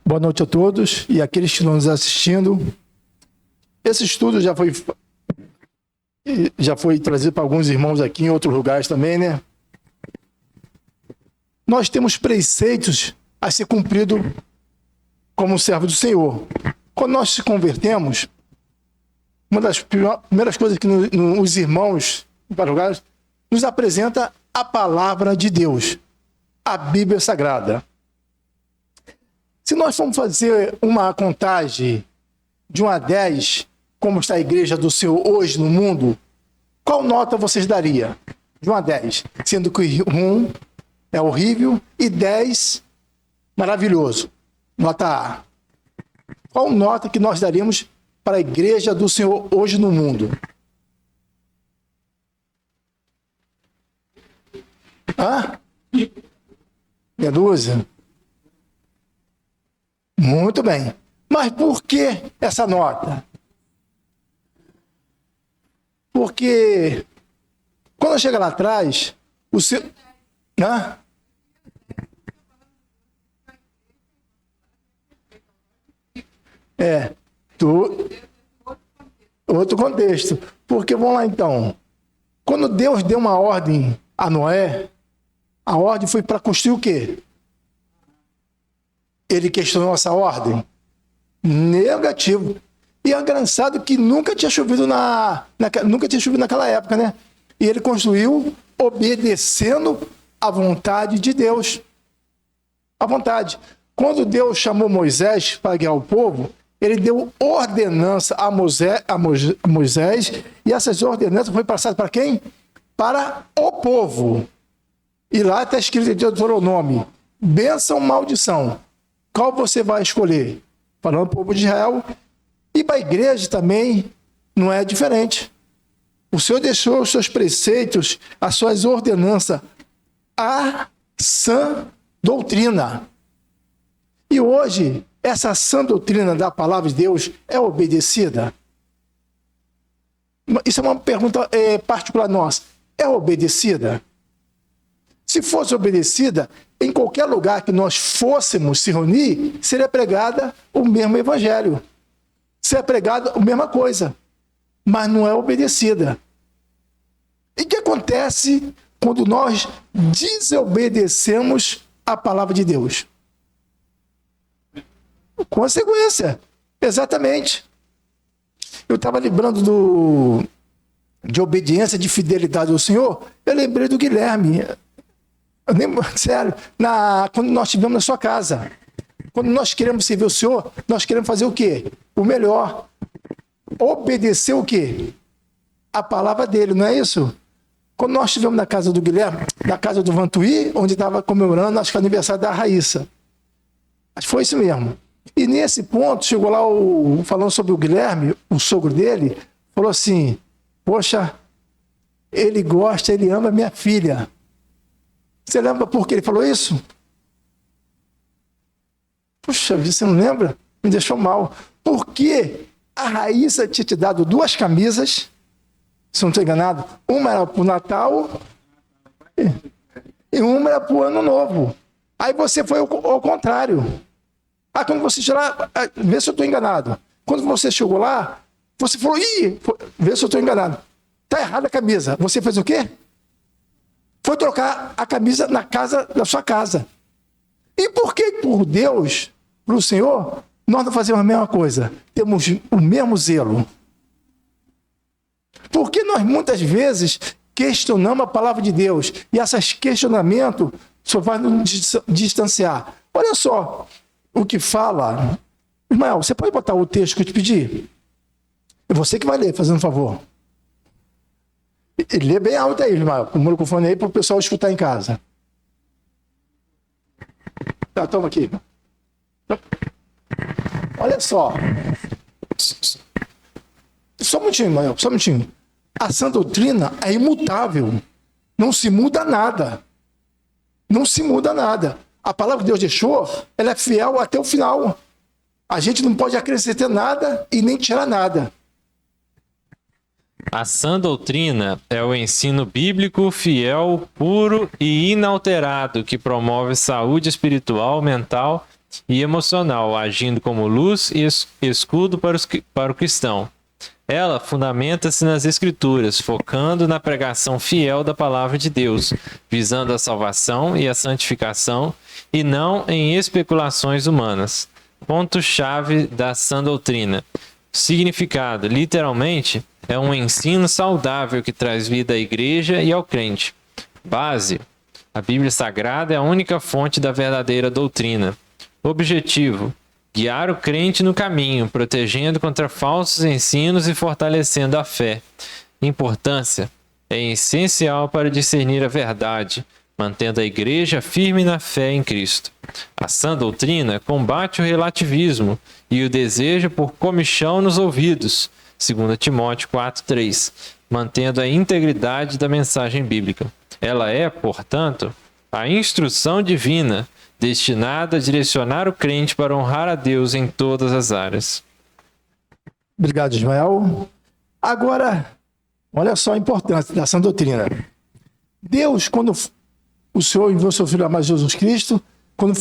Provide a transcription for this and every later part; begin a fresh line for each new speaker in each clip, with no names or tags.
Boa noite a todos e aqueles que estão nos assistindo. Esse estudo já foi trazido para alguns irmãos aqui em outros lugares também, né? Nós temos preceitos a ser cumprido como servo do Senhor. Quando nós se convertemos, uma das primeiras coisas que os irmãos para lugares nos apresenta a palavra de Deus, a Bíblia Sagrada. Se nós formos fazer uma contagem de 1 a 10, como está a igreja do Senhor hoje no mundo, qual nota vocês dariam? De 1 a 10, sendo que 1 é horrível e 10 maravilhoso. Nota A. Qual nota que nós daríamos para a igreja do Senhor hoje no mundo? Hã? Meia dúzia? Muito bem. Mas por que essa nota? Porque quando chega lá atrás, o seu... Hã? Outro contexto. Porque, vamos lá então, quando Deus deu uma ordem a Noé, a ordem foi para construir o quê? Ele questionou essa ordem? Negativo. E é engraçado que nunca tinha chovido naquela época, né? E ele construiu obedecendo à vontade de Deus. À vontade. Quando Deus chamou Moisés para guiar o povo, ele deu ordenança a Moisés, e essas ordenanças foram passadas para quem? Para o povo. E lá está escrito em Deuteronômio: bênção, maldição. Qual você vai escolher? Falando para o povo de Israel. E para a igreja também não é diferente. O Senhor deixou os seus preceitos, as suas ordenanças, a sã doutrina. E hoje, essa sã doutrina da palavra de Deus é obedecida? Isso é uma pergunta particular nossa. É obedecida? Se fosse obedecida, em qualquer lugar que nós fôssemos se reunir, seria pregada o mesmo evangelho. Seria pregada a mesma coisa, mas não é obedecida. E o que acontece quando nós desobedecemos a palavra de Deus? Consequência, exatamente. Eu estava lembrando de obediência, de fidelidade ao Senhor, eu lembrei do Guilherme. Eu lembro, sério, quando nós estivemos na sua casa. Quando nós queremos servir o Senhor, nós queremos fazer o quê? O melhor. Obedecer o quê? A palavra dele, não é isso? Quando nós estivemos na casa do Guilherme, na casa do Vantuí, onde estava comemorando, acho que o aniversário da Raíssa. Acho que foi isso mesmo. E nesse ponto, chegou lá falando sobre o Guilherme, o sogro dele, falou assim: poxa, ele gosta, ele ama minha filha. Você lembra por que ele falou isso? Puxa, você não lembra? Me deixou mal. Porque a Raíssa tinha te dado 2 camisas, se não estou enganado. Uma era para o Natal e uma era para o Ano Novo. Aí você foi ao contrário. Quando você chegou lá, vê se eu estou enganado. Quando você chegou lá, você falou: vê se eu estou enganado. Está errada a camisa. Você fez o quê? Foi trocar a camisa na sua casa. E por que, por Deus, para o Senhor, nós não fazemos a mesma coisa? Temos o mesmo zelo. Porque nós muitas vezes questionamos a palavra de Deus, e esses questionamentos só vai nos distanciar. Olha só o que fala. Ismael, você pode botar o texto que eu te pedi? É você que vai ler, fazendo um favor. E lê bem alto aí, Ismael, com o microfone aí para o pessoal escutar em casa. Tá, toma aqui. Olha só. Só um minutinho, Ismael, só um minutinho. A sã doutrina é imutável. Não se muda nada. Não se muda nada. A palavra que Deus deixou, ela é fiel até o final. A gente não pode acrescentar nada e nem tirar nada.
A sã doutrina é o ensino bíblico fiel, puro e inalterado que promove saúde espiritual, mental e emocional, agindo como luz e escudo para o cristão. Ela fundamenta-se nas Escrituras, focando na pregação fiel da palavra de Deus, visando a salvação e a santificação, e não em especulações humanas. Ponto-chave da sã doutrina. Significado, literalmente, é um ensino saudável que traz vida à igreja e ao crente. Base, a Bíblia Sagrada é a única fonte da verdadeira doutrina. Objetivo, guiar o crente no caminho, protegendo contra falsos ensinos e fortalecendo a fé. Importância, é essencial para discernir a verdade, mantendo a igreja firme na fé em Cristo. A sã doutrina combate o relativismo e o desejo por comichão nos ouvidos, 2 Timóteo 4,3, mantendo a integridade da mensagem bíblica. Ela é, portanto, a instrução divina, destinada a direcionar o crente para honrar a Deus em todas as áreas.
Obrigado, Ismael. Agora, olha só a importância da sã doutrina. Deus, quando o Senhor enviou seu Filho amado Jesus Cristo, quando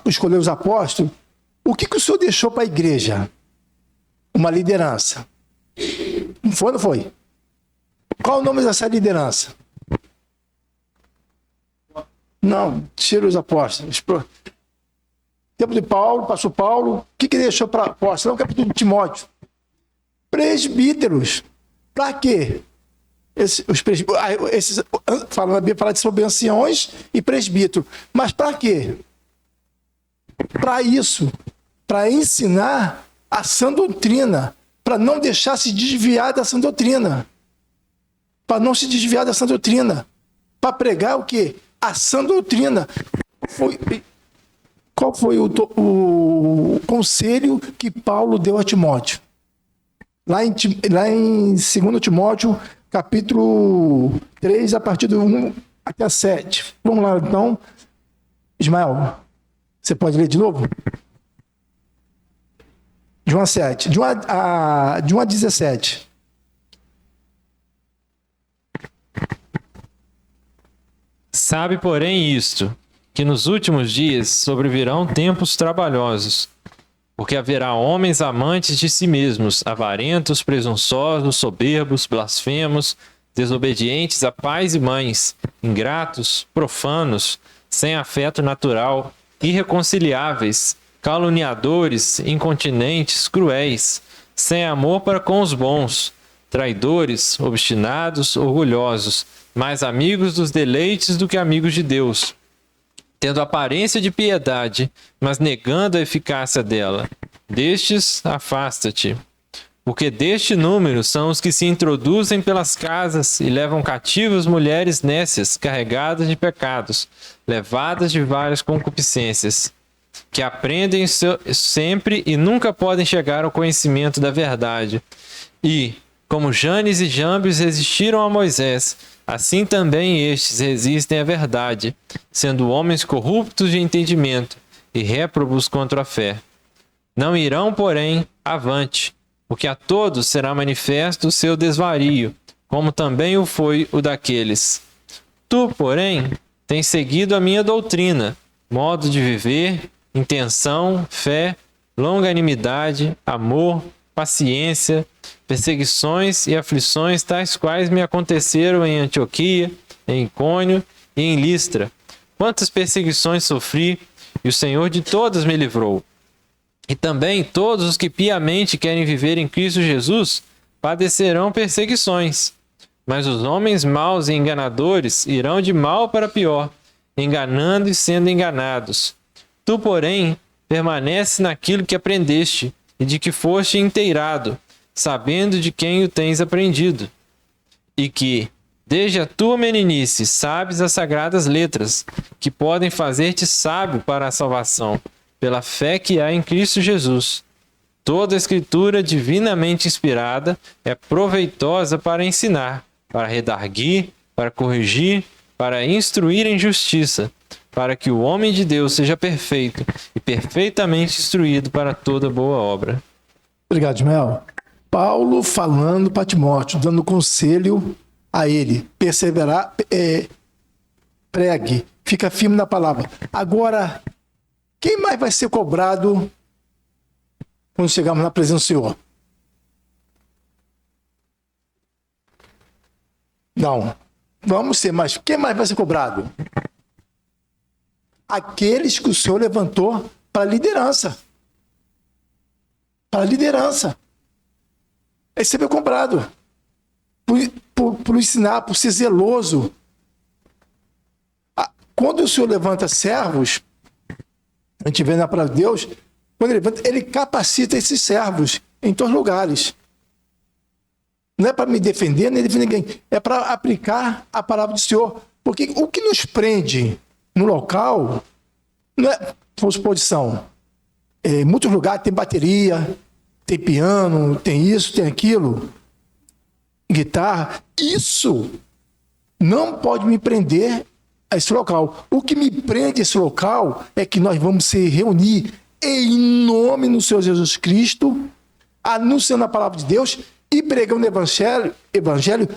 escolheu os apóstolos, o que o Senhor deixou para a igreja? Uma liderança. Não foi, não foi? Qual o nome dessa liderança? Não, tira os apóstolos. Tempo de Paulo, pastor Paulo, o que ele deixou para apóstolo? Não, capítulo de Timóteo. Presbíteros. Para quê? A Bíblia fala sobre anciões e presbíteros. Mas para quê? Para isso. Para ensinar a sã doutrina. Para não deixar se desviar da sã doutrina. Para não se desviar da sã doutrina. Para pregar o quê? A sã doutrina. Qual foi o conselho que Paulo deu a Timóteo? Lá em 2 Timóteo, capítulo 3, a partir do 1 até 7. Vamos lá, então. Ismael, você pode ler de novo? De 1 a 7. De 1 a 17.
Sabe, porém, isto, que nos últimos dias sobrevirão tempos trabalhosos, porque haverá homens amantes de si mesmos, avarentos, presunçosos, soberbos, blasfemos, desobedientes a pais e mães, ingratos, profanos, sem afeto natural, irreconciliáveis, caluniadores, incontinentes, cruéis, sem amor para com os bons, traidores, obstinados, orgulhosos, mais amigos dos deleites do que amigos de Deus, tendo aparência de piedade, mas negando a eficácia dela. Destes, afasta-te. Porque deste número são os que se introduzem pelas casas e levam cativas mulheres nécias, carregadas de pecados, levadas de várias concupiscências, que aprendem sempre e nunca podem chegar ao conhecimento da verdade. E, como Janes e Jambres resistiram a Moisés, assim também estes resistem à verdade, sendo homens corruptos de entendimento e réprobos contra a fé. Não irão, porém, avante, porque a todos será manifesto o seu desvario, como também o foi o daqueles. Tu, porém, tens seguido a minha doutrina, modo de viver, intenção, fé, longanimidade, amor, paciência, perseguições e aflições tais quais me aconteceram em Antioquia, em Icônio e em Listra. Quantas perseguições sofri, e o Senhor de todas me livrou. E também todos os que piamente querem viver em Cristo Jesus padecerão perseguições. Mas os homens maus e enganadores irão de mal para pior, enganando e sendo enganados. Tu, porém, permanece naquilo que aprendeste e de que foste inteirado, sabendo de quem o tens aprendido, e que, desde a tua meninice, sabes as sagradas letras, que podem fazer-te sábio para a salvação, pela fé que há em Cristo Jesus. Toda a Escritura divinamente inspirada é proveitosa para ensinar, para redarguir, para corrigir, para instruir em justiça, para que o homem de Deus seja perfeito e perfeitamente instruído para toda boa obra.
Obrigado, Ismael. Paulo falando para Timóteo, dando conselho a ele. Perseverar, pregue, fica firme na palavra. Agora, Quem mais vai ser cobrado quando chegarmos na presença do Senhor? Não. Vamos ser, mas quem mais vai ser cobrado? Aqueles que o Senhor levantou para a liderança. Para a liderança. É sempre cobrado. Por ensinar, por ser zeloso. Quando o Senhor levanta servos, a gente vê na palavra de Deus, quando ele levanta, ele capacita esses servos em todos os lugares. Não é para me defender, nem defender ninguém. É para aplicar a palavra do Senhor. Porque o que nos prende no local não é exposição. Em muitos lugares tem bateria, tem piano, tem isso, tem aquilo, guitarra. Isso não pode me prender a esse local. O que me prende a esse local é que nós vamos se reunir em nome do Senhor Jesus Cristo, anunciando a palavra de Deus e pregando o evangelho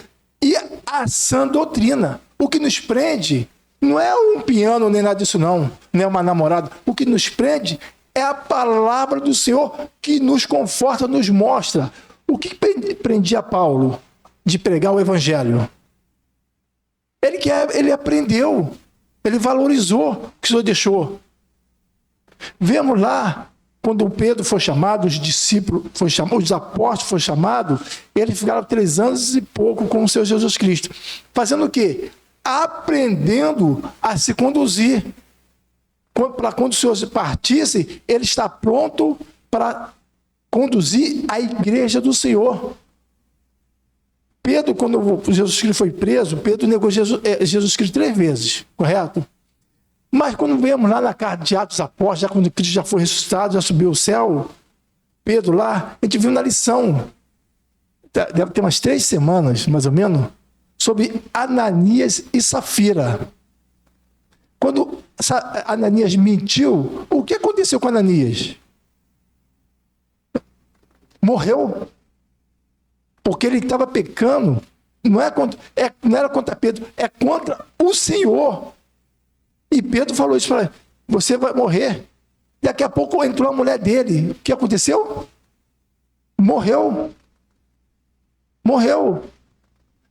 e a sã doutrina. O que nos prende não é um piano nem nada disso não é uma namorada. O que nos prende é a palavra do Senhor que nos conforta, nos mostra. O que prendia Paulo de pregar o evangelho? Ele aprendeu, ele valorizou o que o Senhor deixou. Vemos lá, quando o Pedro foi chamado, os discípulos foram chamados, os apóstolos foram chamados, eles ficaram 3 anos e pouco com o Senhor Jesus Cristo. Fazendo o quê? Aprendendo a se conduzir. Para quando o Senhor partisse, ele está pronto para conduzir a igreja do Senhor. Pedro, quando Jesus Cristo foi preso, Pedro negou Jesus Cristo 3 vezes, correto? Mas quando vemos lá na carta de Atos dos Apóstolos, já quando Cristo já foi ressuscitado, já subiu ao céu, Pedro lá, a gente viu na lição, deve ter umas 3 semanas, mais ou menos, sobre Ananias e Safira. Quando Ananias mentiu, o que aconteceu com Ananias? Morreu. Porque ele estava pecando, não era contra Pedro, é contra o Senhor. E Pedro falou isso para ele: você vai morrer. Daqui a pouco entrou a mulher dele. O que aconteceu? Morreu.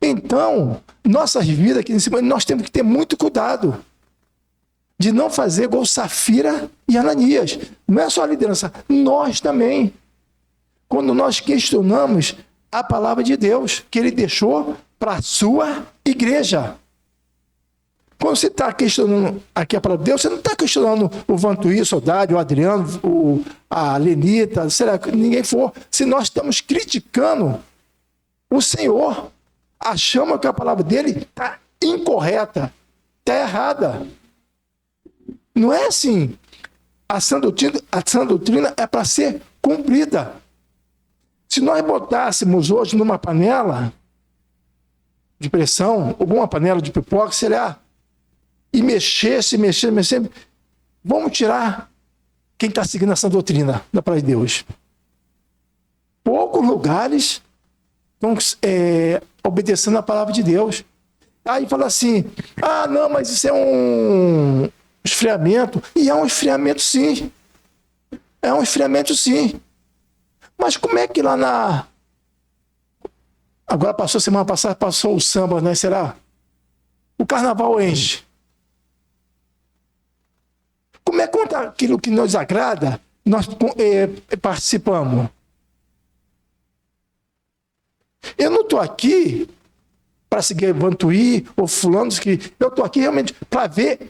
Então, nossas vidas aqui nesse mundo, nós temos que ter muito cuidado de não fazer igual Safira e Ananias. Não é só a liderança, nós também. Quando nós questionamos a palavra de Deus que ele deixou para a sua igreja. Quando você está questionando aqui a palavra de Deus, você não está questionando o Vantuí, o Soldado, o Adriano, a Lenita, será que ninguém for. Se nós estamos criticando o Senhor, achamos que a palavra dele está incorreta, está errada. Não é assim. A sã doutrina é para ser cumprida. Se nós botássemos hoje numa panela de pressão, alguma panela de pipoca, será? E mexesse, vamos tirar quem está seguindo essa doutrina da palavra de Deus. Poucos lugares estão obedecendo a palavra de Deus. Aí fala assim: não, mas isso é um esfriamento. E é um esfriamento sim. É um esfriamento sim. Mas como é que lá na... Agora semana passada, passou o samba, né? Será? O carnaval enche. Como é que aquilo que nos agrada, nós participamos? Eu não estou aqui para seguir Vantuí ou fulano, eu estou aqui realmente para ver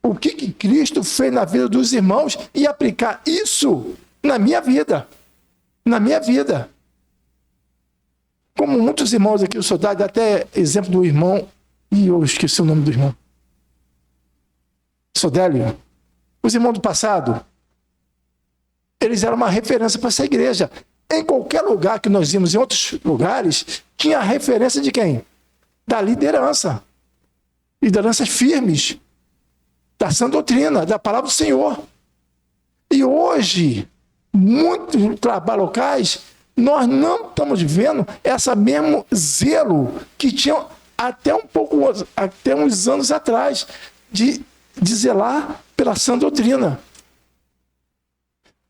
o que Cristo fez na vida dos irmãos e aplicar isso na minha vida. Na minha vida. Como muitos irmãos aqui, eu sou dado até exemplo do irmão, e eu esqueci o nome do irmão. Sodélio. Os irmãos do passado, eles eram uma referência para essa igreja. Em qualquer lugar que nós íamos, em outros lugares, tinha a referência de quem? Da liderança. Lideranças firmes. Da sã doutrina, da palavra do Senhor. E hoje, muitos trabalhos locais, nós não estamos vendo esse mesmo zelo que tinham até uns anos atrás, de zelar pela sã doutrina.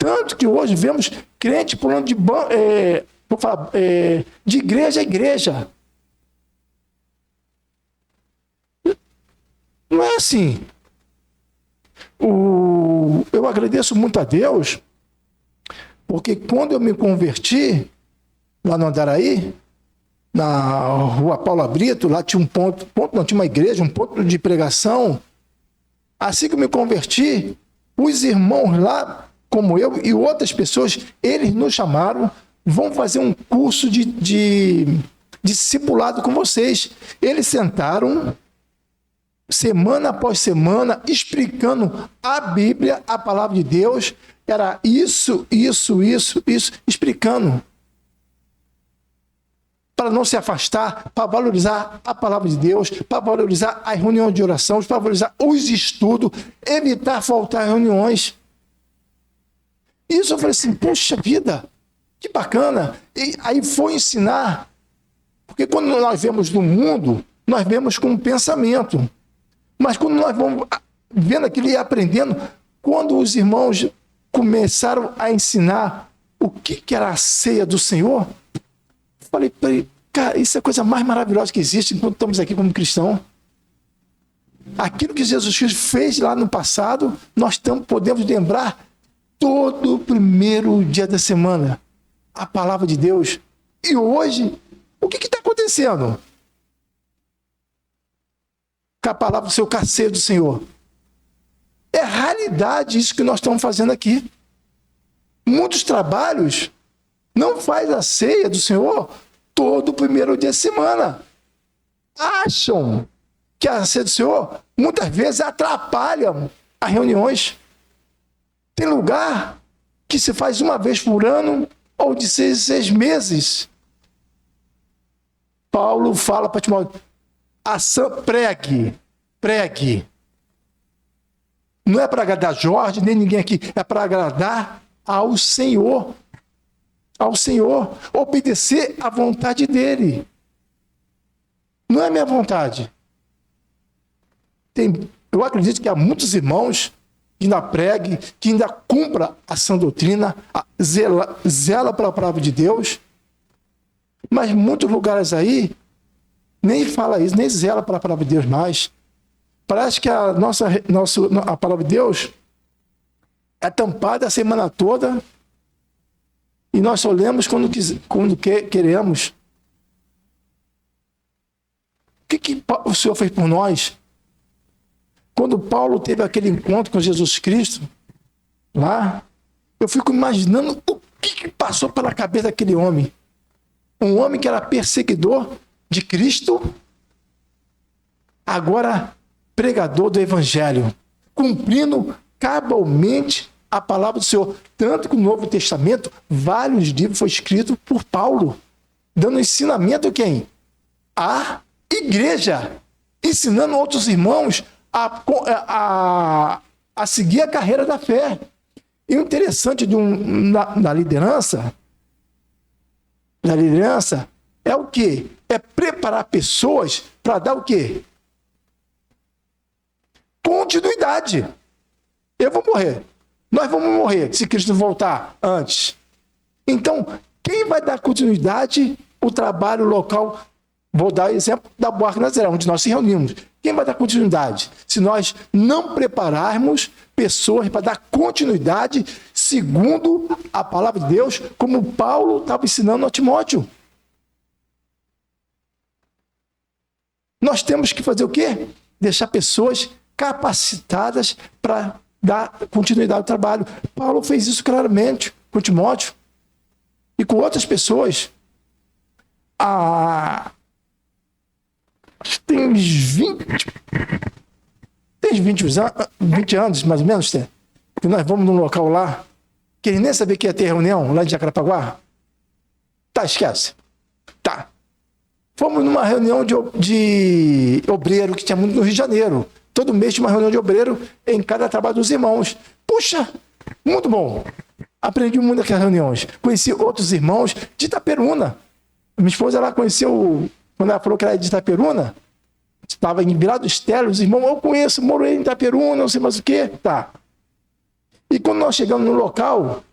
Tanto que hoje vemos crente pulando de igreja a igreja. Não é assim. Eu agradeço muito a Deus, porque quando eu me converti, lá no Andaraí, na rua Paula Brito, lá tinha tinha uma igreja, um ponto de pregação. Assim que eu me converti, os irmãos lá, como eu e outras pessoas, eles nos chamaram, vão fazer um curso de discipulado com vocês. Eles sentaram, semana após semana, explicando a Bíblia, a palavra de Deus. Era isso, explicando. Para não se afastar, para valorizar a palavra de Deus, para valorizar as reuniões de oração, para valorizar os estudos, evitar faltar reuniões. Isso eu falei assim, poxa vida, que bacana. E aí foi ensinar, porque quando nós vemos no mundo, nós vemos com um pensamento. Mas quando nós vamos vendo aquilo e aprendendo, quando os irmãos começaram a ensinar o que era a ceia do Senhor, falei para ele, cara, isso é a coisa mais maravilhosa que existe enquanto estamos aqui como cristãos. Aquilo que Jesus Cristo fez lá no passado, nós podemos lembrar todo o primeiro dia da semana. A palavra de Deus. E hoje, o que está acontecendo? Com a palavra do seu carceiro do Senhor. É raridade isso que nós estamos fazendo aqui. Muitos trabalhos não faz a ceia do Senhor todo o primeiro dia da semana. Acham que a ceia do Senhor muitas vezes atrapalha as reuniões. Tem lugar que se faz uma vez por ano ou de 6 em 6 meses. Paulo fala para Timóteo, pregue. Não é para agradar Jorge, nem ninguém aqui, é para agradar ao Senhor. Ao Senhor, obedecer à vontade dele. Não é minha vontade. Eu acredito que há muitos irmãos que ainda preguem, que ainda cumpra a sã doutrina, zela para a palavra de Deus, mas muitos lugares aí nem fala isso, nem zela para a palavra de Deus mais. Parece que a palavra de Deus é tampada a semana toda e nós só lemos quando queremos. O que o Senhor fez por nós? Quando Paulo teve aquele encontro com Jesus Cristo, lá, eu fico imaginando o que passou pela cabeça daquele homem. Um homem que era perseguidor de Cristo, agora pregador do Evangelho, cumprindo cabalmente a palavra do Senhor. Tanto que no Novo Testamento, vários livros foram escritos por Paulo, dando ensinamento a quem? A igreja, ensinando outros irmãos a seguir a carreira da fé. E o interessante da liderança é o quê? É preparar pessoas para dar o quê? Continuidade. Eu vou morrer. Nós vamos morrer se Cristo voltar antes. Então, quem vai dar continuidade ao trabalho local? Vou dar o exemplo da Buarque Nazaré, onde nós se reunimos. Quem vai dar continuidade? Se nós não prepararmos pessoas para dar continuidade segundo a palavra de Deus, como Paulo estava ensinando a Timóteo. Nós temos que fazer o quê? Deixar pessoas capacitadas para dar continuidade ao trabalho. Paulo fez isso claramente com Timóteo e com outras pessoas. Tem uns 20 anos, mais ou menos, que nós vamos num local lá, que ele nem sabia que ia ter reunião lá de Jacarapaguá. Tá, esquece. Tá. Fomos numa reunião de obreiro que tinha muito no Rio de Janeiro. Todo mês tinha uma reunião de obreiro em cada trabalho dos irmãos. Puxa, muito bom. Aprendi muito naquelas reuniões. Conheci outros irmãos de Itaperuna. Minha esposa, ela conheceu, quando ela falou que era de Itaperuna, estava em Virado Estéreo, os irmãos, eu conheço, morei em Itaperuna, não sei mais o quê. Tá. E quando nós chegamos no local,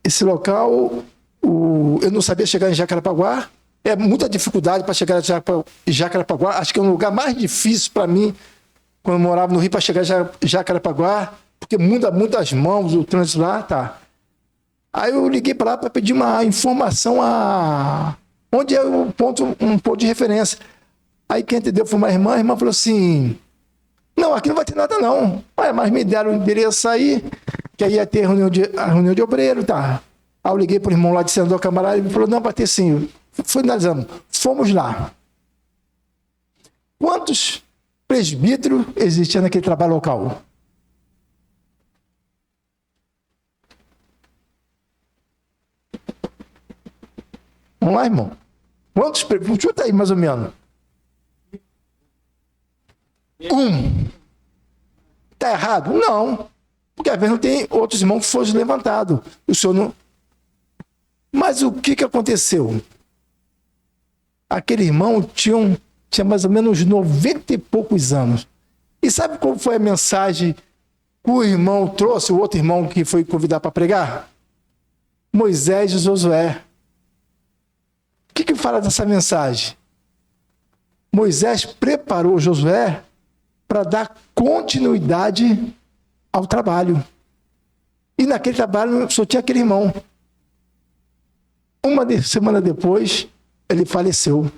esse local, eu não sabia chegar em Jacarepaguá. É muita dificuldade para chegar em Jacarepaguá. Acho que é um lugar mais difícil para mim, quando eu morava no Rio, para chegar em Jacarepaguá, porque muda muitas mãos o trânsito lá, tá? Aí eu liguei para lá para pedir uma informação onde é um ponto de referência. Aí quem entendeu foi uma irmã, a irmã falou assim: não, aqui não vai ter nada não. Mas me deram o endereço aí, que aí ia ter a reunião de obreiro, tá? Aí eu liguei para o irmão lá de Senador Camarada e ele falou: não, vai ter sim. Foi analisando. Fomos lá. Quantos presbíteros existiam naquele trabalho local? Vamos lá, irmão. Quantos presbíteros? Chuta aí, mais ou menos. Está errado? Não. Porque às vezes não tem outros irmãos que foram levantados. O senhor não. Mas o que aconteceu? Aquele irmão tinha mais ou menos 90 e poucos anos. E sabe qual foi a mensagem que o irmão trouxe, o outro irmão que foi convidado para pregar? Moisés e Josué. O que fala dessa mensagem? Moisés preparou Josué para dar continuidade ao trabalho. E naquele trabalho só tinha aquele irmão. Uma semana depois, ele faleceu.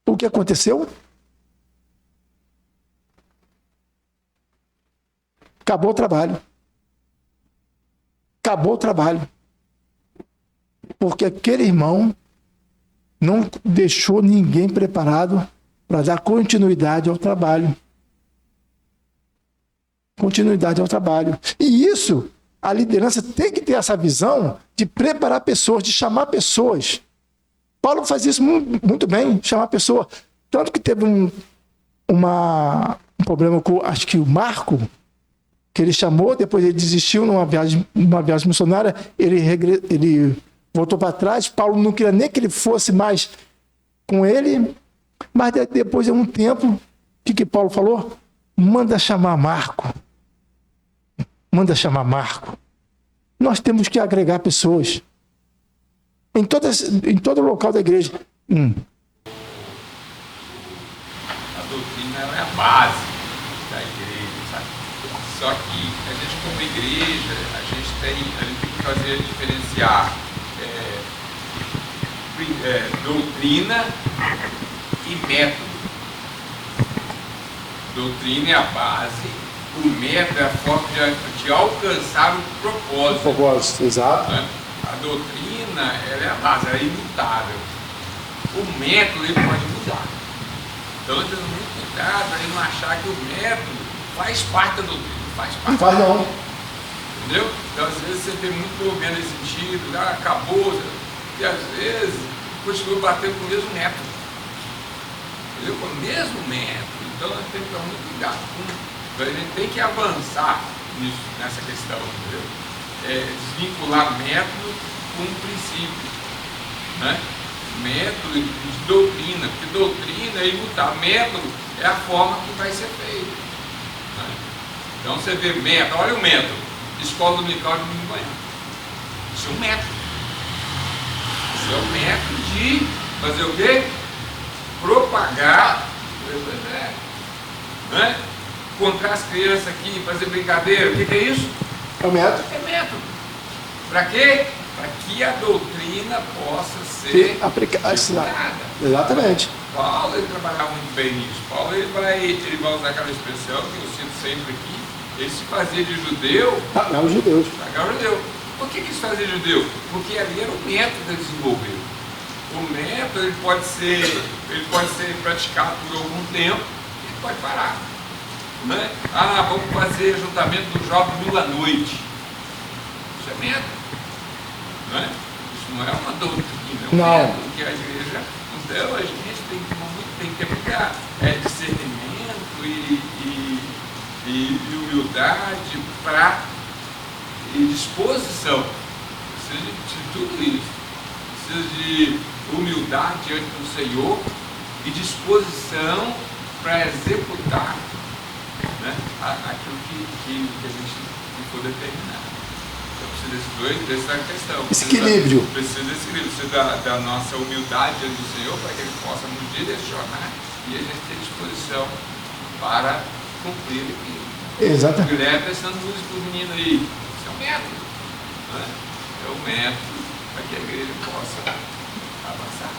O que aconteceu? Acabou o trabalho. Acabou o trabalho. Porque aquele irmão não deixou ninguém preparado para dar continuidade ao trabalho. Continuidade ao trabalho. E isso, a liderança tem que ter essa visão de preparar pessoas, de chamar pessoas. Paulo faz isso muito bem, chamar pessoa. Tanto que teve um problema com, acho que o Marco, que ele chamou, depois ele desistiu numa viagem missionária, ele voltou para trás. Paulo não queria nem que ele fosse mais com ele, mas depois de um tempo, o que Paulo falou? Manda chamar Marco. Manda chamar Marco. Nós temos que agregar pessoas. Em todo local da igreja.
A doutrina é a base da igreja, sabe? Só que a gente, como igreja, a gente tem que fazer diferenciar doutrina e método. Doutrina é a base, o método é a forma de alcançar o propósito.
O propósito, exato.
Né? A doutrina, ela é a base, ela é imutável. O método, ele pode mudar. Então, nós temos muito cuidado para não achar que o método faz parte da doutrina. Não faz parte.
Não faz, não.
Entendeu? Então, às vezes, você tem muito movimento nesse sentido, acabou, e às vezes, continua batendo com o mesmo método. Entendeu? Com o mesmo método. Então, nós temos que tomar muito cuidado. A gente tem que avançar nessa questão, entendeu? Desvincular método com princípio, né? Método de doutrina, porque doutrina é imutável, método é a forma que vai ser feito, né? Então você vê método, olha o método, escola dominical de domingo de manhã, isso é um método, isso é um método de fazer o quê? Propagar o evangelho, né? Encontrar as crianças aqui, fazer brincadeira, o que é isso?
É o método.
É método. Para quê? Para que a doutrina possa ser aplicada.
Exatamente.
Paulo, ele trabalhava muito bem nisso. Paulo, ele vai usar aquela expressão que eu cito sempre aqui, ele se fazia de judeu.
Pagar os judeus.
Pagar o judeu. Por que ele se fazia de judeu? Porque ali era o método que ele desenvolveu. O método, ele pode ser praticado por algum tempo e ele pode parar. Né? Vamos fazer ajuntamento do jovem domingo à noite. Isso é método. Né? Isso não é uma doutrina, é um método que a igreja. Então a gente tem que ter muita discernimento e humildade e disposição. Precisa de tudo isso. Precisa de humildade diante do Senhor e disposição para executar, né? aquilo que a gente for determinar. Então precisa dessa questão.
Esse equilíbrio.
Precisa desse equilíbrio, precisa da nossa humildade diante do Senhor para que Ele possa nos direcionar e a gente ter disposição para cumprir aquilo.
Exato.
O Guilherme está ensinando luz para o menino aí. Isso é um método. Né? É um método para que a igreja possa avançar.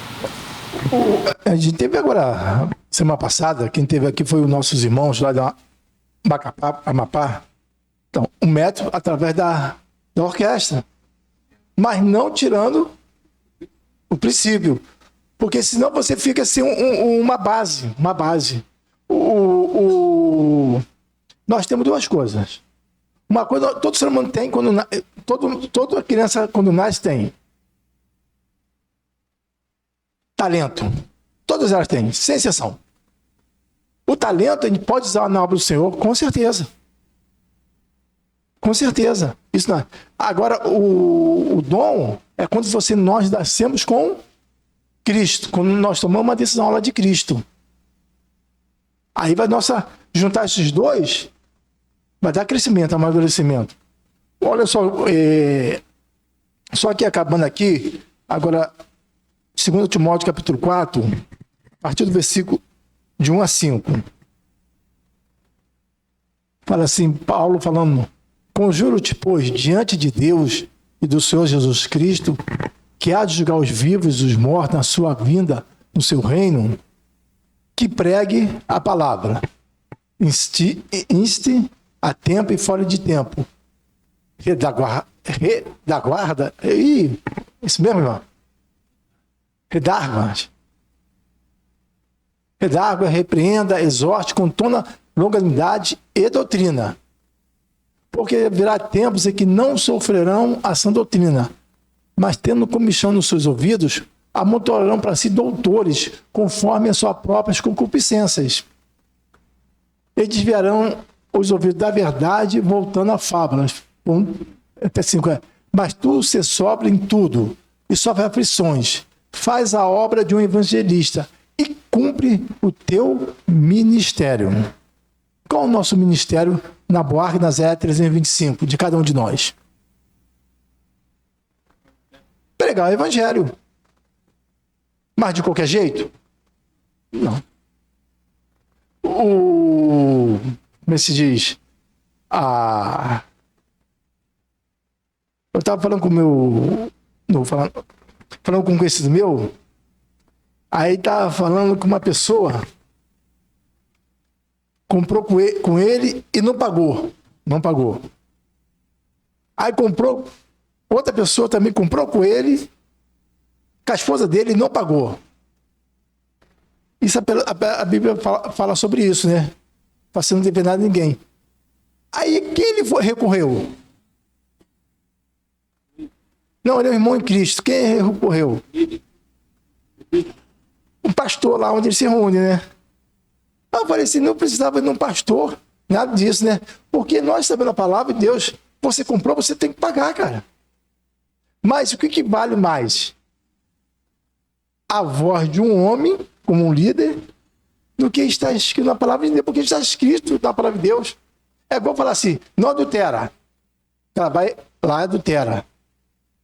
A gente teve agora, semana passada, quem teve aqui foi os nossos irmãos lá da Amapá. Então, um método através da orquestra. Mas não tirando o princípio. Porque senão você fica sem uma base. Nós temos duas coisas. Uma coisa, todo ser humano tem, toda criança quando nasce tem talento. Todas elas têm, sem exceção. O talento a gente pode usar na obra do Senhor, com certeza. Com certeza. Isso não é. Agora, o dom é quando nós nascemos com Cristo, quando nós tomamos uma decisão aula de Cristo. Aí vai juntar esses dois, vai dar crescimento, amadurecimento. Olha só, só que acabando aqui, agora, 2 Timóteo capítulo 4, a partir do versículo de 1 a 5. Fala assim, Paulo falando: conjuro-te, pois, diante de Deus e do Senhor Jesus Cristo, que há de julgar os vivos e os mortos na sua vinda no seu reino, que pregue a palavra, inste a tempo e fora de tempo, redaguarda, isso mesmo, irmão? Redarga, repreenda, exorte com toda longanimidade e doutrina. Porque virá tempos em que não sofrerão a sã doutrina, mas tendo comichão nos seus ouvidos, amontoarão para si doutores, conforme as suas próprias concupiscências. E desviarão os ouvidos da verdade, voltando a fábulas. Até 5. Mas tu se sobra em tudo, e sofre aflições. Faz a obra de um evangelista e cumpre o teu ministério. Qual é o nosso ministério na Boarque, na Zé 325, de cada um de nós? Pregar o evangelho. Mas de qualquer jeito? Não. Como se diz? Eu estava falando com o meu... falando com um conhecido meu, aí estava falando com uma pessoa, comprou com ele e não pagou. Aí comprou, outra pessoa também comprou com ele, com a esposa dele e não pagou. Isso a Bíblia fala sobre isso, né? Você não deve nada a ninguém. Aí quem ele recorreu? Não, ele é um irmão em Cristo. Quem recorreu? Um pastor lá onde ele se reúne, né? Eu falei assim, não precisava de um pastor, nada disso, né? Porque nós sabemos a palavra de Deus, você comprou, você tem que pagar, cara. Mas o que vale mais? A voz de um homem, como um líder, do que está escrito na palavra de Deus, porque está escrito na palavra de Deus. É igual falar assim, não adultera. Ela vai lá e adultera.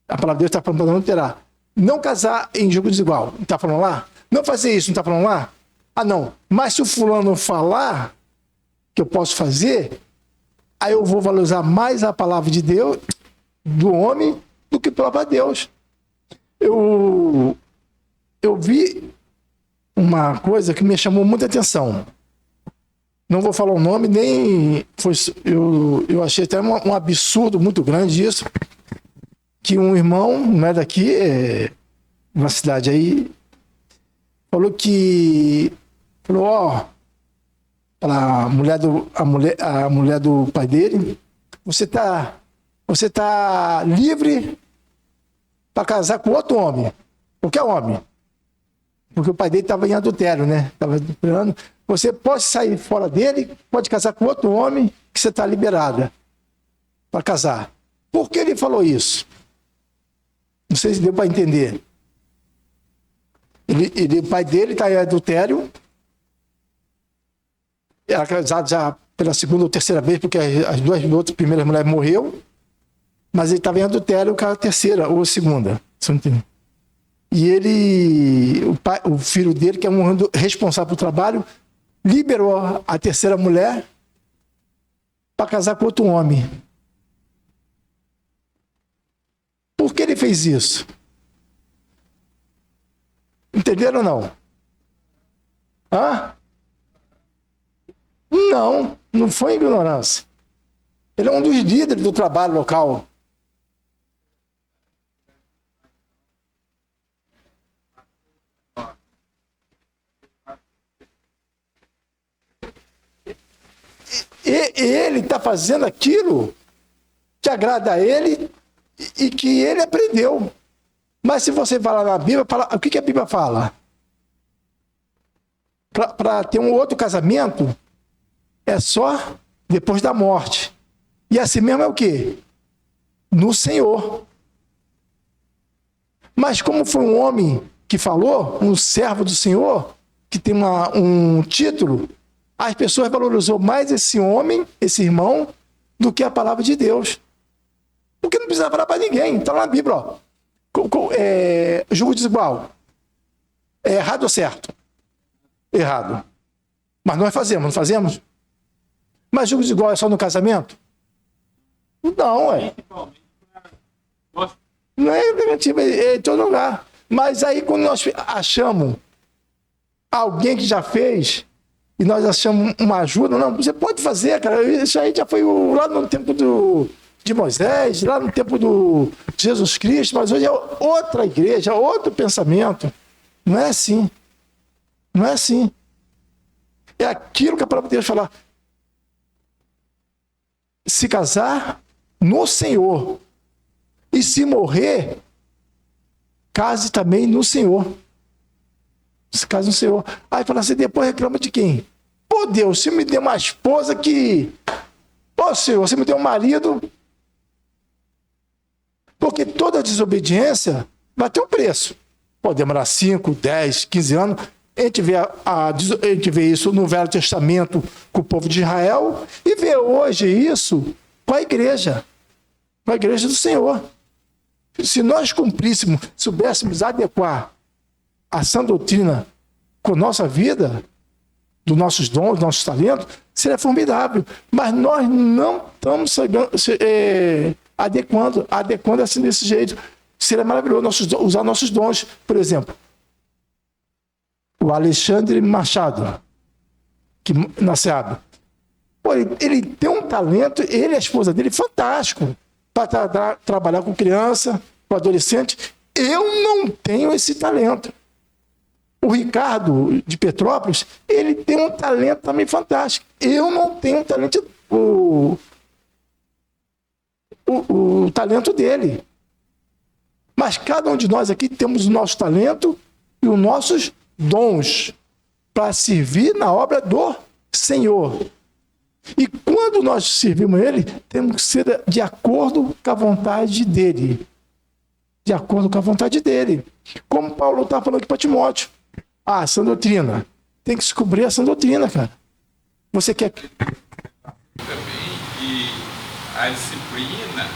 A palavra de Deus está falando para não adulterar. Não casar em julgo desigual. Não está falando lá? Não fazer isso, não está falando lá? Ah, não. Mas se o fulano falar que eu posso fazer, aí eu vou valorizar mais a palavra de Deus, do homem, do que a palavra de Deus. Eu vi uma coisa que me chamou muita atenção. Não vou falar o nome, nem... Eu achei até um absurdo muito grande isso. Que um irmão, não é daqui, é uma cidade aí, falou, a mulher do pai dele, você tá livre para casar com outro homem. Qualquer homem. Porque o pai dele estava em adultério, né? Estava adulterando. Você pode sair fora dele, pode casar com outro homem, que você está liberada para casar. Por que ele falou isso? Não sei se deu para entender. O pai dele está em adultério. Era casado já pela segunda ou terceira vez, porque as duas outras primeiras mulheres morreu, mas ele estava em adultério com a terceira ou a segunda. Você não entendeu? E ele, o filho dele, que é um responsável pelo trabalho, liberou a terceira mulher para casar com outro homem. Por que ele fez isso? Entenderam ou não? Hã? Não foi ignorância. Ele é um dos líderes do trabalho local. E ele está fazendo aquilo que agrada a ele e que ele aprendeu. Mas se você falar na Bíblia, o que a Bíblia fala? Para ter um outro casamento, é só depois da morte. E assim mesmo é o quê? No Senhor. Mas como foi um homem que falou, um servo do Senhor, que tem um título, as pessoas valorizou mais esse homem, esse irmão, do que a palavra de Deus. Porque não precisa falar para ninguém. Está lá na Bíblia, ó. Julgo desigual. É errado ou certo? Errado. Mas nós fazemos, não fazemos? Mas julgo desigual é só no casamento? Não, não é preventivo, é em todo lugar. Mas aí quando nós achamos alguém que já fez e nós achamos uma ajuda, não, você pode fazer, cara. Isso aí já foi lá no tempo de Moisés, lá no tempo de Jesus Cristo, mas hoje é outra igreja, outro pensamento. Não é assim. Não é assim. É aquilo que a palavra de Deus fala. Se casar no Senhor. E se morrer, case também no Senhor. Se case no Senhor. Aí fala assim, depois reclama de quem? Pô, Deus, você me deu uma esposa que... Pô, Senhor, você me deu um marido... Porque toda desobediência vai ter um preço. Pode demorar 5, 10, 15 anos. A gente vê isso no Velho Testamento com o povo de Israel e vê hoje isso com a igreja do Senhor. Se nós cumpríssemos, soubéssemos adequar a sã doutrina com a nossa vida, dos nossos dons, dos nossos talentos, seria formidável. Mas nós não estamos adequando assim desse jeito. Seria maravilhoso usar nossos dons. Por exemplo, o Alexandre Machado, que na SEAB. Pô, ele tem um talento, ele e a esposa dele, fantástico, para trabalhar com criança, com adolescente. Eu não tenho esse talento. O Ricardo, de Petrópolis, ele tem um talento também fantástico. Eu não tenho um talento, o talento dele. Mas cada um de nós aqui temos o nosso talento e os nossos dons para servir na obra do Senhor. E quando nós servimos Ele, temos que ser de acordo com a vontade dEle. De acordo com a vontade dEle. Como Paulo está falando aqui para Timóteo. A sã doutrina. Tem que descobrir a sã doutrina, cara. Você quer...
Também que a disciplina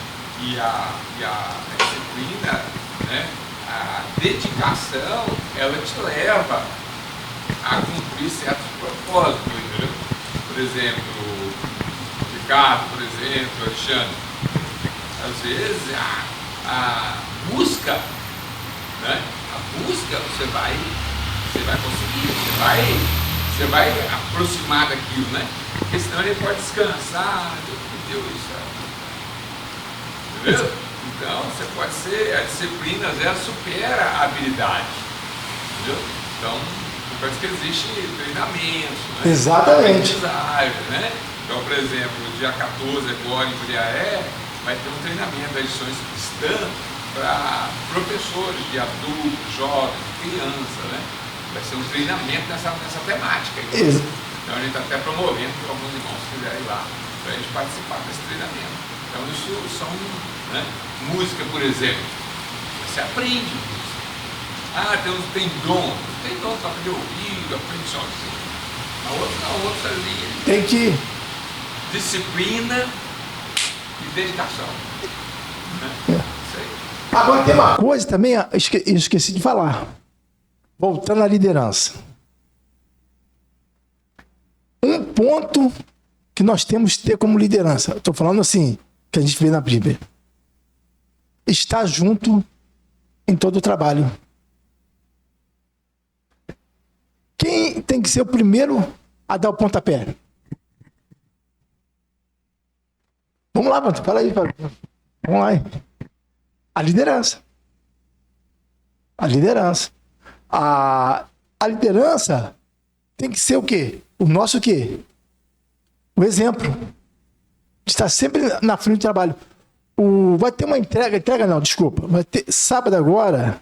né, a dedicação, ela te leva a cumprir certos propósitos, entendeu? Por exemplo, Ricardo, por exemplo, Alexandre, às vezes a busca, né? A busca você vai conseguir, você vai aproximar daquilo, né? Porque senão ele pode descansar, Deus, entendeu? Então, você pode ser, a disciplina, às vezes, supera a habilidade, entendeu? Então, por isso que existe treinamento, né?
Exatamente.
Né? Então, por exemplo, dia 14 agora em Curiaé, vai ter um treinamento da Edições Cristã para professores de adultos, jovens, crianças, né? Vai ser um treinamento nessa temática. Então, a gente está até promovendo para alguns irmãos que quiserem ir lá, para a gente participar desse treinamento. Então, isso são, né? Música, por exemplo. Você aprende música. Tem dom. Tem dom para aprender ouvido, aprende sozinho. A outra ali.
Tem que
disciplina e dedicação. Né? Isso aí.
Agora tem uma coisa também, eu esqueci de falar. Voltando à liderança. Um ponto que nós temos que ter como liderança, estou falando assim, que a gente vê na Bíblia. Estar junto em todo o trabalho. Quem tem que ser o primeiro a dar o pontapé? Vamos lá, mano, fala aí. Vamos lá. A liderança. A liderança. A liderança tem que ser o quê? O nosso o quê? O exemplo. De estar sempre na frente do trabalho. Vai ter uma entrega não, desculpa. Vai ter, sábado agora,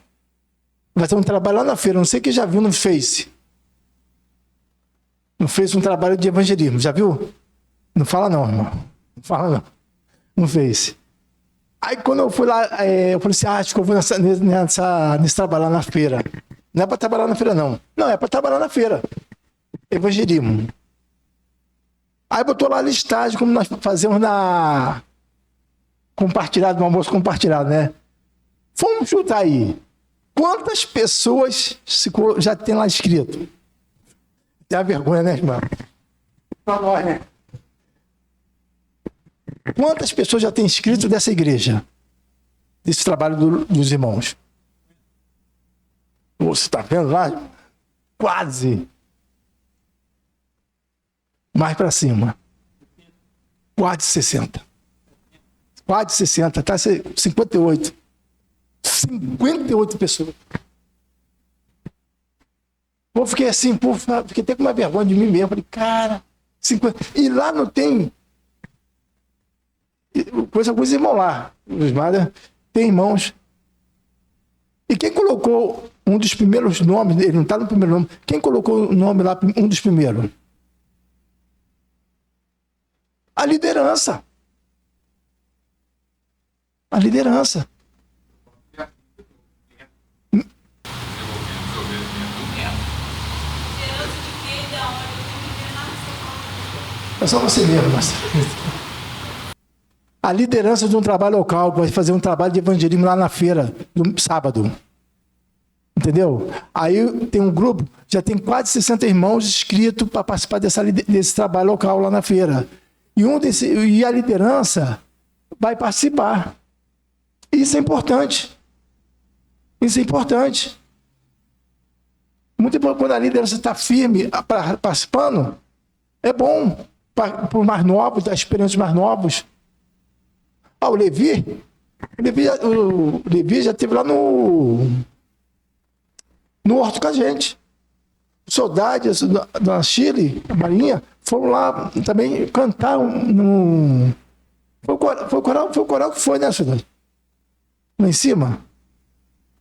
vai ter um trabalho lá na feira. Não sei quem já viu no Face. No Face um trabalho de evangelismo. Já viu? Não fala não, irmão. Não fala não. No Face. Aí quando eu fui lá, eu falei assim, acho que eu vou nesse trabalho lá na feira. Não é para trabalhar na feira, não. Não, é para trabalhar na feira. Evangelismo. Aí botou lá a listagem, como nós fazemos na compartilhado, no almoço compartilhado, né? Vamos chutar aí. Quantas pessoas já tem lá escrito? Tem a vergonha, né, irmão? Para nós, né? Quantas pessoas já tem inscrito dessa igreja? Desse trabalho dos irmãos? Você está vendo lá? Quase. Mais para cima. Quase 60. Quase 60. Está 58. 58 pessoas. Eu fiquei assim, fiquei até com uma vergonha de mim mesmo. Falei, cara, 50. E lá não tem. Coisa com os irmãos lá. Tem irmãos. E quem colocou um dos primeiros nomes, ele não está no primeiro nome, quem colocou o nome lá, um dos primeiros? A liderança. A liderança. É só você mesmo, mas... A liderança de um trabalho local, vai fazer um trabalho de evangelismo lá na feira, no sábado. Entendeu? Aí tem um grupo, já tem quase 60 irmãos inscritos para participar desse trabalho local lá na feira. E a liderança vai participar. Isso é importante. Isso é importante. Muito importante quando a liderança está firme participando, é bom para os mais novos, dar experiências mais novos. O Levi já esteve lá no Horto com a gente. Soldados da Chile, a Marinha, foram lá também cantar Foi o coral que foi, né, cidade? Lá em cima.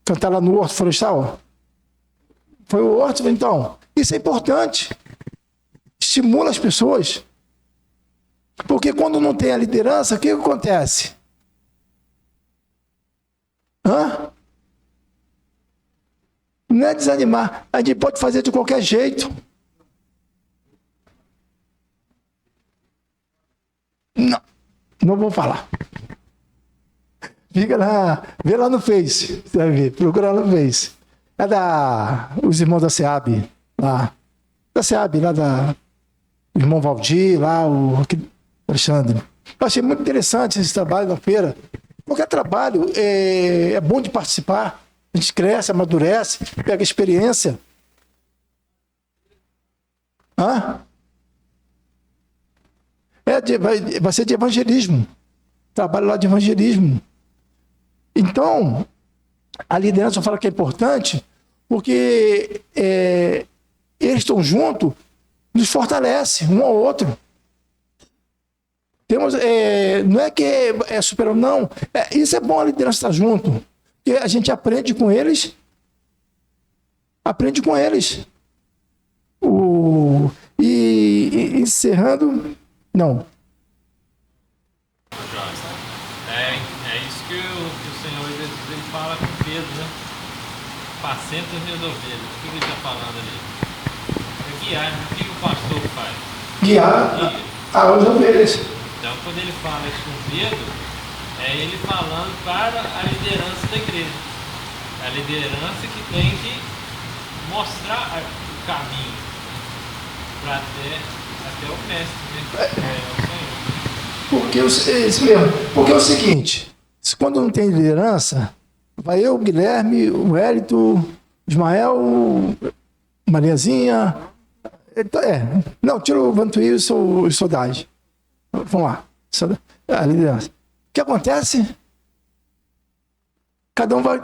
Cantar lá no Horto Florestal. Foi o Horto, então. Isso é importante. Estimula as pessoas. Porque quando não tem a liderança, o que acontece? Não é desanimar. A gente pode fazer de qualquer jeito. Não vou falar. Fica lá, vê lá no Face. Você vai ver, procura lá no Face. É os irmãos da SEAB. Lá. Da SEAB, lá o irmão Valdir, lá o Alexandre. Eu achei muito interessante esse trabalho na feira. Qualquer trabalho é bom de participar. A gente cresce, amadurece, pega experiência. Vai ser de evangelismo. Trabalho lá de evangelismo. Então, a liderança fala que é importante porque eles estão juntos, nos fortalece um ao outro. Não é que é super, não. Isso é bom a liderança estar junto. Porque a gente aprende com eles. E encerrando... Não.
É isso que o Senhor ele fala com Pedro, né? Apacenta as minhas ovelhas. O que ele está falando ali? É guiar. O que o pastor faz?
Guiar. As ovelhas.
Então, quando ele fala isso com Pedro, é ele falando para a liderança da igreja. É a liderança que tem que mostrar o caminho para até o mestre, né? É o Senhor.
Isso mesmo. Porque é o seguinte, quando não tem liderança, vai eu, o Guilherme, o Hélito, Ismael, Mariazinha. Não, tira o Vantuí e o Saudade. Vamos lá. A liderança. O que acontece? Cada um vai.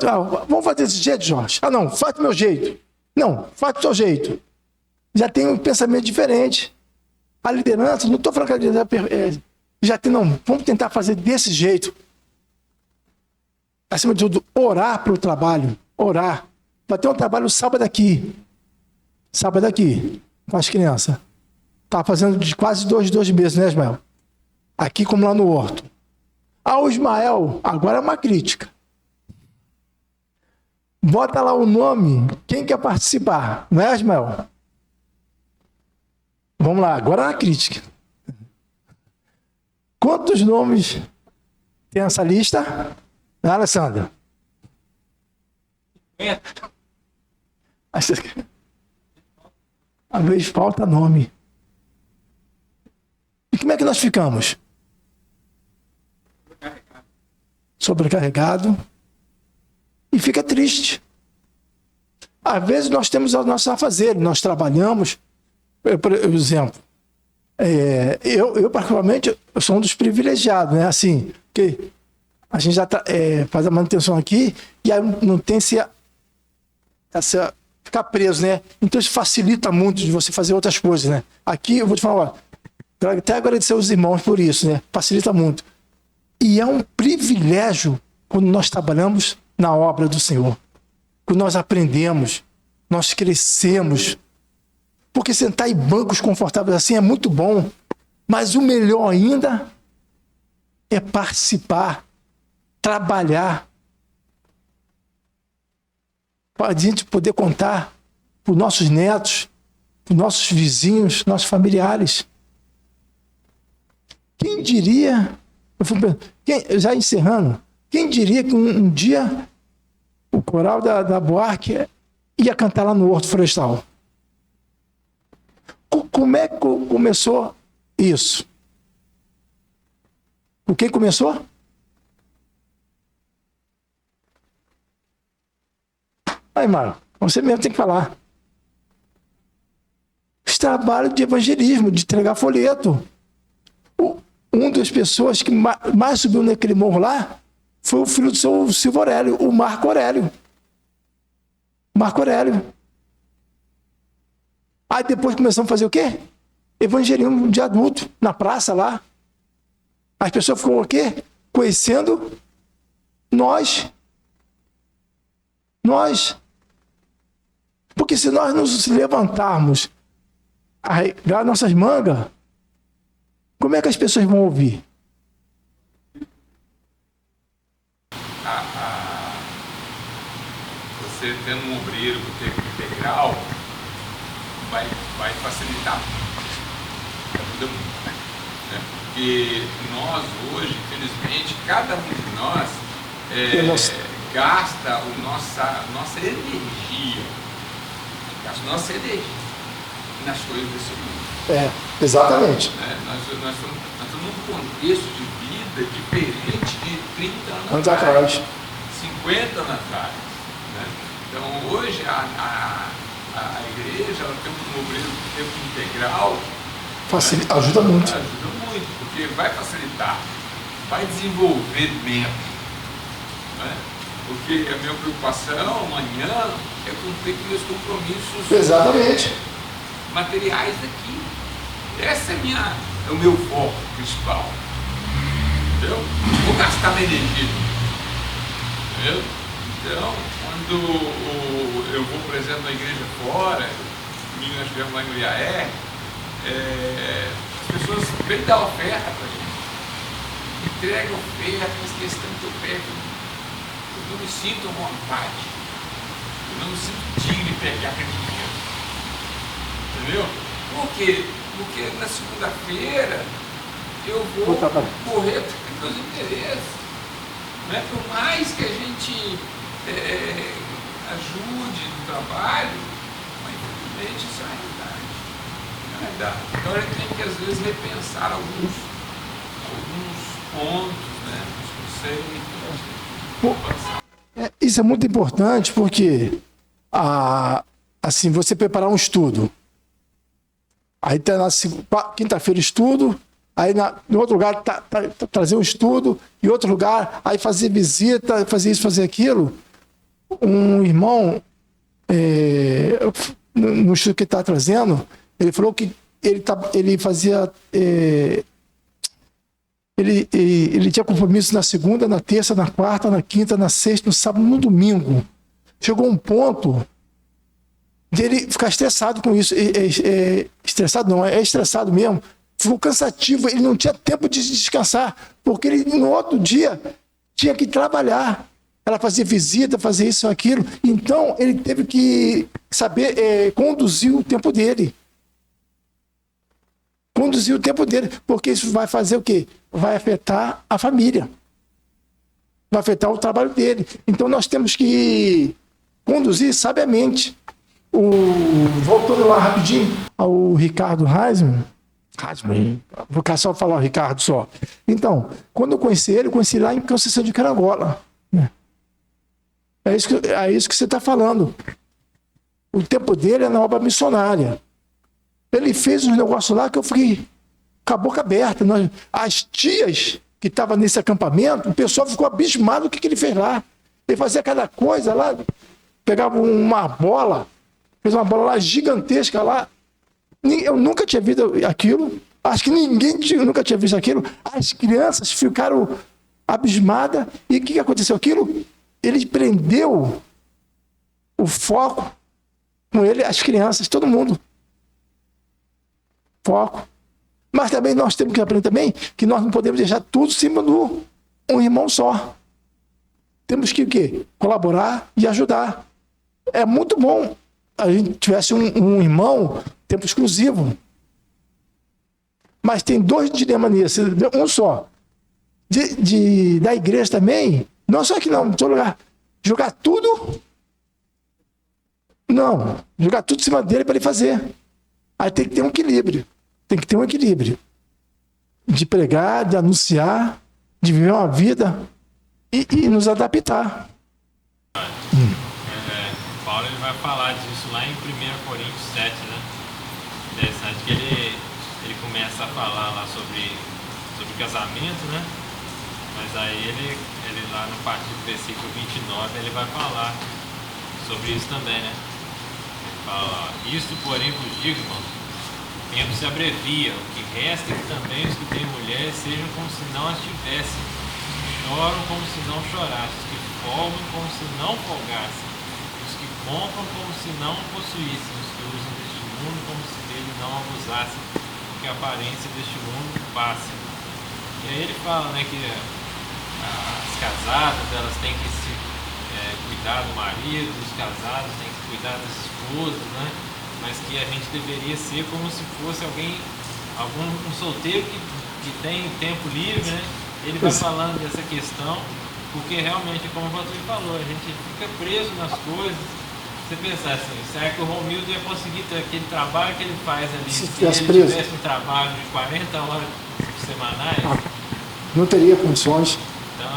Vamos fazer desse jeito, Jorge. Não, faz do meu jeito. Não, faz do seu jeito. Já tem um pensamento diferente. A liderança, não estou falando que a liderança já tem, não. Vamos tentar fazer desse jeito. Acima de tudo, orar para o trabalho. Orar. Vai ter um trabalho sábado aqui. Sábado aqui, com as crianças. Está fazendo de quase 2 meses, né, Ismael? Aqui como lá no Horto. O Ismael, agora é uma crítica. Bota lá o nome, quem quer participar, não é, Ismael? Vamos lá, agora é uma crítica. Quantos nomes tem essa lista? Alessandra? Às vezes falta nome. E como é que nós ficamos? Sobrecarregado. E fica triste. Às vezes nós temos os nossos afazeres, nós trabalhamos. Por exemplo, eu particularmente, eu sou um dos privilegiados, né? Assim, que a gente já faz a manutenção aqui e aí não tem ficar preso, né? Então isso facilita muito de você fazer outras coisas, né? Aqui eu vou te falar, quero até agradecer aos irmãos por isso, né? Facilita muito. E é um privilégio quando nós trabalhamos na obra do Senhor. Quando nós aprendemos, nós crescemos. Porque sentar em bancos confortáveis assim é muito bom, mas o melhor ainda é participar, trabalhar, para a gente poder contar para os nossos netos, para os nossos vizinhos, nossos familiares. Quem diria, já encerrando, quem diria que um dia o coral da Buarque ia cantar lá no Horto Florestal? Como é que começou isso? O que começou? Aí, Mário, você mesmo tem que falar. Os trabalhos de evangelismo, de entregar folheto. Uma das pessoas que mais subiu naquele morro lá foi o filho do seu Silvio Aurélio, o Marco Aurélio. Marco Aurélio. Aí depois começamos a fazer o quê? Evangelismo de adulto, na praça lá. As pessoas ficam o quê? Conhecendo nós. Porque se nós nos levantarmos, arregar nossas mangas, como é que as pessoas vão ouvir?
Você tendo um obreiro com tempo integral, vai facilitar. Ajuda muito. Né? Porque nós hoje, infelizmente, cada um de nós gasta nossa energia. Gasta nossa energia nas coisas desse mundo.
Exatamente.
Né? Nós estamos num contexto de vida diferente de 30 anos
atrás.
50 anos atrás. Né? Então hoje a igreja ela tem um obreiro de tempo integral.
Facilita, ajuda muito.
Ajuda muito, porque vai facilitar, vai desenvolver menos. Né? Porque a minha preocupação amanhã é cumprir com meus compromissos.
Exatamente.
Materiais daqui. Esse é o meu foco principal. Entendeu? Vou gastar minha energia. Entendeu? Então, quando eu vou, por exemplo, na igreja fora, domingo nós estivemos lá em Uriaé, as pessoas vêm dar oferta para a gente. Entrega oferta, mas que eles estão muito perto. Eu não me sinto à vontade. Eu não me sinto digno de pegar aquele dinheiro. Entendeu? Porque porque na segunda-feira eu vou correr atrás dos meus interesses. Né? Por mais que a gente ajude no trabalho, mas infelizmente isso é uma realidade. Então a gente tem que às vezes repensar alguns pontos, né? Alguns conceitos.
Isso é muito importante porque assim, você preparar um estudo. Aí tá na quinta-feira estudo, aí no outro lugar trazer um estudo, em outro lugar, aí fazer visita, fazer isso, fazer aquilo. Um irmão, no estudo que ele está trazendo, ele falou que ele fazia... Ele tinha compromisso na segunda, na terça, na quarta, na quinta, na sexta, no sábado, no domingo. Chegou um ponto de ele ficar estressado com isso. Estressado não, é estressado mesmo. Ficou cansativo, ele não tinha tempo de descansar, porque ele no outro dia tinha que trabalhar. Ela fazia visita, fazia isso, aquilo. Então, ele teve que saber conduzir o tempo dele. Conduzir o tempo dele, porque isso vai fazer o quê? Vai afetar a família. Vai afetar o trabalho dele. Então, nós temos que conduzir sabiamente. Voltando lá rapidinho ao Ricardo Reisman, vou só falar o Ricardo só. Então, quando eu conheci lá em Conceição de Carangola. É isso que você está falando. O tempo dele é na obra missionária. Ele fez um negócio lá que eu fiquei com a boca aberta. As tias que estavam nesse acampamento, o pessoal ficou abismado do que ele fez lá. Ele fazia cada coisa lá, pegava uma bola, fez uma bola lá gigantesca lá. Eu nunca tinha visto aquilo. Acho que ninguém nunca tinha visto aquilo. As crianças ficaram abismadas. E o que aconteceu? Ele prendeu o foco com ele, as crianças, todo mundo. Foco. Mas também nós temos que aprender também que nós não podemos deixar tudo em cima de um irmão só. Temos que o quê? Colaborar e ajudar. É muito bom a gente tivesse um irmão tempo exclusivo. Mas tem dois dilemas nisso. Um só. Da igreja também. Não só que não, em todo lugar. Jogar tudo. Não. Jogar tudo em cima dele para ele fazer. Aí tem que ter um equilíbrio. Tem que ter um equilíbrio. De pregar, de anunciar, de viver uma vida e nos adaptar.
Paulo ele vai falar disso lá em 1 Coríntios 7, né? Interessante que ele começa a falar lá sobre casamento, né? Mas aí ele lá no partir do versículo 29, ele vai falar sobre isso também, né? Ele fala, isto porém vos digo, irmãos, o tempo se abrevia, o que resta é que também os que têm mulheres sejam como se não as tivessem, choram como se não chorassem, os que folgam como se não folgassem, os que compram como se não possuíssem, os que usam deste mundo como se dele não abusassem, porque a aparência deste mundo passa. E aí ele fala, né, que as casadas, elas têm que se cuidar do marido, os casados têm que cuidar das esposas, né? Mas que a gente deveria ser como se fosse um solteiro que tem tempo livre, né? Ele vai falando dessa questão, porque realmente, como o Valdir falou, a gente fica preso nas coisas. Você pensar assim, será que o Romildo ia conseguir ter aquele trabalho que ele faz ali, se ele tivesse um trabalho de 40 horas semanais?
Não teria condições.
Então,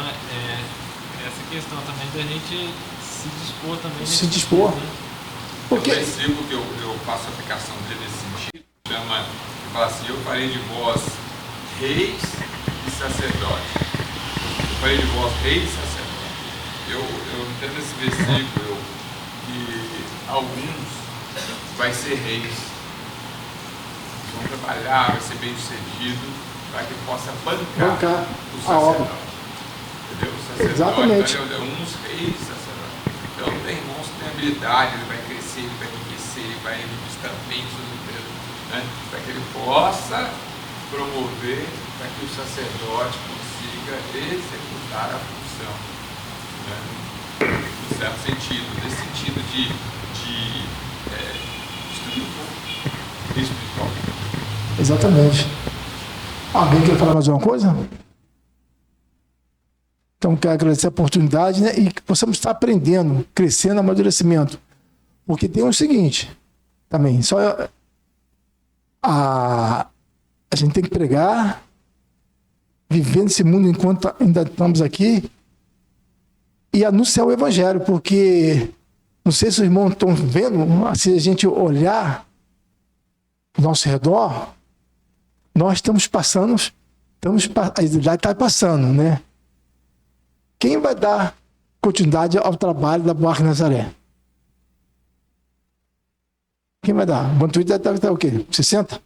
essa questão também da gente se dispor também.
Se dispor.
Sentido, né?
Porque... Tem um versículo que eu faço a aplicação dele nesse sentido, ele fala assim, eu farei de vós reis e sacerdotes. Eu farei de vós reis e sacerdotes. Eu entendo esse versículo que alguns vai ser reis, vão trabalhar, vai ser bem sucedido, para que possa bancar o sacerdote. Entendeu? O sacerdote.
Exatamente.
Uns reis e sacerdotes. Então tem irmãos que têm habilidade, ele vai crescer, ele vai enriquecer, ele vai estar bem em suas empresas, né? Para que ele possa promover, para que o sacerdote consiga executar a função, né? No certo sentido, nesse sentido de estudo espiritual.
Exatamente. Alguém quer falar mais alguma coisa? Então, quero agradecer a oportunidade, né? E que possamos estar aprendendo, crescendo, amadurecimento. Porque tem o seguinte, também, só a gente tem que pregar, viver nesse mundo enquanto ainda estamos aqui e anunciar o evangelho, porque não sei se os irmãos estão vendo, se a gente olhar ao nosso redor, nós estamos passando, a idade está passando, né? Quem vai dar continuidade ao trabalho da Boa Arca Nazaré? Quem vai dar? O Bantuí deve estar o quê? 60?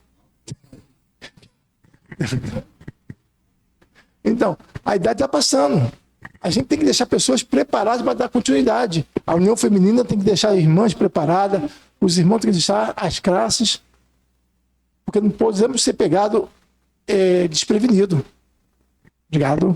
Então, a idade está passando. A gente tem que deixar pessoas preparadas para dar continuidade. A União Feminina tem que deixar as irmãs preparadas, os irmãos têm que deixar as classes, porque não podemos ser pegados desprevenidos. Obrigado.